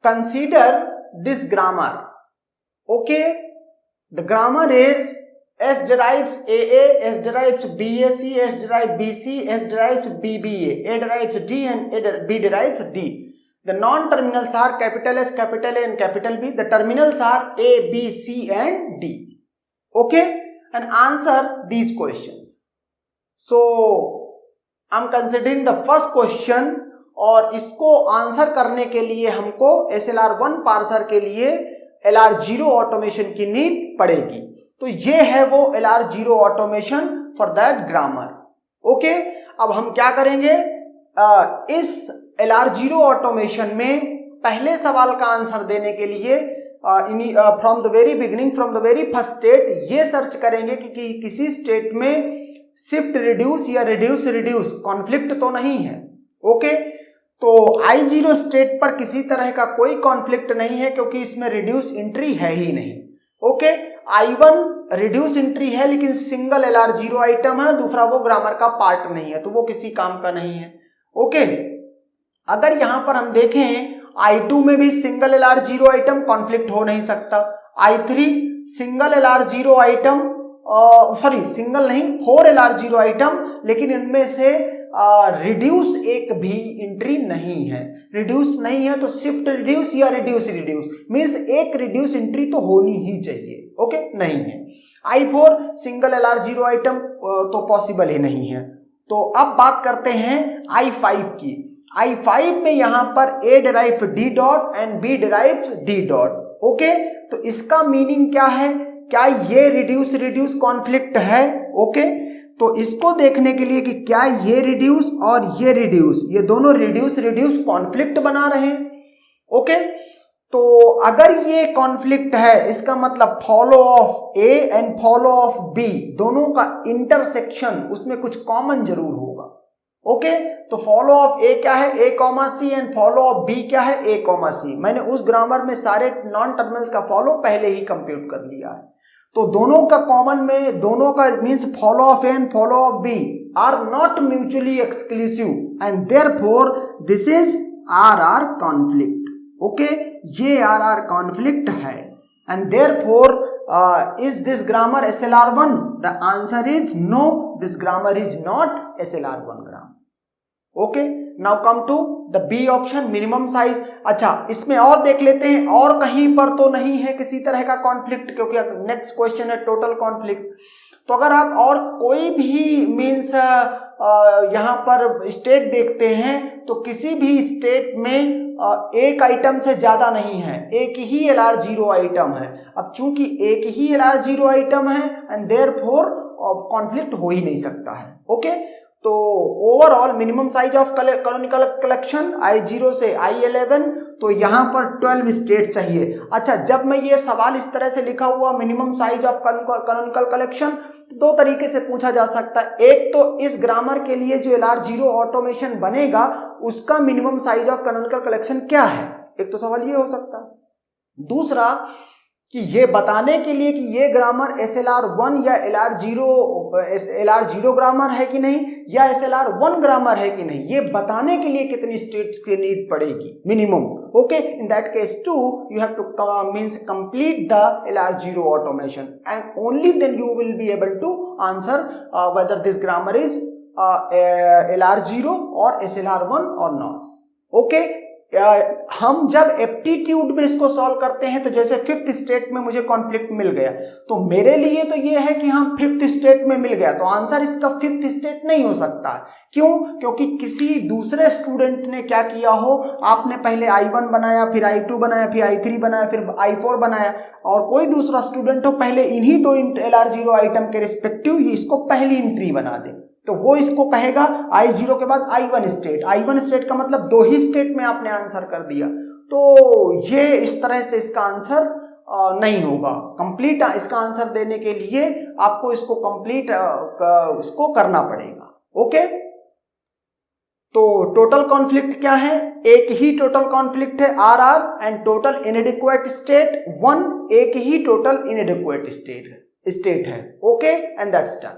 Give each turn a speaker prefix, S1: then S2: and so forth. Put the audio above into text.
S1: consider this grammar. Okay, the grammar is S derives AA, S derives BAC, S derives BC, S derives BBA, A derives D and B derives D. The non-terminals are capital S, capital A and capital B. The terminals are A, B, C and D. Okay, and answer these questions. So I'm considering the first question और इसको answer करने के लिए हमको SLR1 parser के लिए LR0 automation की need पड़ेगी. तो ये है वो LR0 automation for that grammar. Okay, अब हम क्या करेंगे, इस LR0 ऑटोमेशन में पहले सवाल का आंसर देने के लिए from the very beginning, from the very first state ये सर्च करेंगे कि किसी स्टेट में शिफ्ट रिड्यूस या रिड्यूस रिड्यूस कॉन्फ्लिक्ट तो नहीं है. ओके, तो I0 स्टेट पर किसी तरह का कोई कॉन्फ्लिक्ट नहीं है क्योंकि इसमें रिड्यूस एंट्री है ही नहीं. ओके, I1 रिड्यूस एंट्री है लेकिन सिंगल LR0 आइटम है, दूसरा वो ग्रामर का पार्ट नहीं है, तो वो किसी काम का नहीं है. ओके, अगर यहां पर हम देखें I2 में भी सिंगल LR0 आइटम कॉन्फ्लिक्ट हो नहीं सकता. I3 single LR0 item, sorry single नहीं 4 LR0 आइटम, लेकिन इनमें से रिड्यूस एक भी एंट्री नहीं है. रिड्यूस नहीं है तो शिफ्ट रिड्यूस या रिड्यूस रिड्यूस मींस एक रिड्यूस एंट्री तो होनी ही चाहिए. ओके, नहीं है. I4 सिंगल LR0 आइटम तो पॉसिबल ही नहीं है. तो अब बात करते हैं I5 की. I5 में यहां पर A derive D dot and B derive D dot. Okay, तो इसका मीनिंग क्या है, क्या ये रिड्यूस रिड्यूस कॉन्फ्लिक्ट है. ओके, तो इसको देखने के लिए कि क्या ये रिड्यूस और ये रिड्यूस, ये दोनों रिड्यूस रिड्यूस कॉन्फ्लिक्ट बना रहे हैं. ओके, तो अगर ये कॉन्फ्लिक्ट है इसका मतलब follow of A and follow of B दोनों का इंटरसेक्शन उसमें कुछ कॉमन जरूर होगा. ओके, तो फॉलो ऑफ A क्या है, A comma C and follow of B क्या है, A कॉमा C. मैंने उस ग्रामर में सारे नॉन टर्मिनल्स का फॉलो पहले ही कंप्यूट कर लिया है. तो दोनों का कॉमन में, दोनों का means follow of A and follow of B are not mutually exclusive and therefore this is RR conflict. Okay, ये RR कॉन्फ्लिक्ट है and therefore is this grammar SLR1? The answer is no, this grammar is not SLR1 grammar. Okay, now come to the B option, minimum size. अच्छा, इसमें और देख लेते हैं, और कहीं पर तो नहीं है किसी तरह का कॉन्फ्लिक्ट क्योंकि नेक्स्ट क्वेश्चन है टोटल कॉन्फ्लिक्ट. तो अगर आप और कोई भी मीन्स यहाँ पर स्टेट देखते हैं तो किसी भी स्टेट में एक आइटम से ज्यादा नहीं है, एक ही LR0 आइटम है. अब चूंकि एक ही LR0 आइटम है एंड देयरफॉर कॉन्फ्लिक्ट हो ही नहीं सकता है. ओके, तो overall minimum size of canonical collection I0 से I11, तो यहाँ पर 12 स्टेट चाहिए. अच्छा, जब मैं ये सवाल इस तरह से लिखा हुआ minimum size of canonical collection, तो दो तरीके से पूछा जा सकता है. एक तो इस ग्रामर के लिए जो LR0 ऑटोमेशन बनेगा उसका minimum size of canonical collection क्या है, एक तो सवाल ये हो सकता है. दूसरा कि ये बताने के लिए कि ये ग्रामर SLR1 या LR0 ग्रामर है कि नहीं या SLR1 ग्रामर है कि नहीं, ये बताने के लिए कितनी स्टेट्स की नीड पड़ेगी minimum. Okay, in that case to you have to means complete the LR0 automation and only then you will be able to answer whether this grammar is LR0 और SLR1 और not. Okay, हम जब aptitude में इसको solve करते हैं तो जैसे फिफ्थ स्टेट में मुझे कॉन्फ्लिक्ट मिल गया, तो मेरे लिए तो ये है कि हम फिफ्थ स्टेट में मिल गया, तो आंसर इसका फिफ्थ स्टेट नहीं हो सकता. क्यों? क्योंकि किसी दूसरे स्टूडेंट ने क्या किया हो, आपने पहले I1 बनाया, फिर I2 बनाया, फिर I3 बनाया, फिर I4 बनाया, और कोई दूसरा स्टूडेंट हो पहले इन्हीं दो LR0 आइटम के रिस्पेक्टिव ये इसको पहली एंट्री बना दे, तो वो इसको कहेगा I0 के बाद I1 स्टेट. I1 स्टेट का मतलब दो ही स्टेट में आपने आंसर कर दिया, तो ये इस तरह से इसका आंसर नहीं होगा. कंप्लीट इसका आंसर देने के लिए आपको इसको कंप्लीट इसको करना पड़ेगा. ओके, तो टोटल कॉन्फ्लिक्ट क्या है, एक ही टोटल कॉन्फ्लिक्ट है RR एंड टोटल इनएडिक्वेट स्टेट 1, एक ही टोटल इनएडिक्वेट स्टेट है. Okay, and that's done.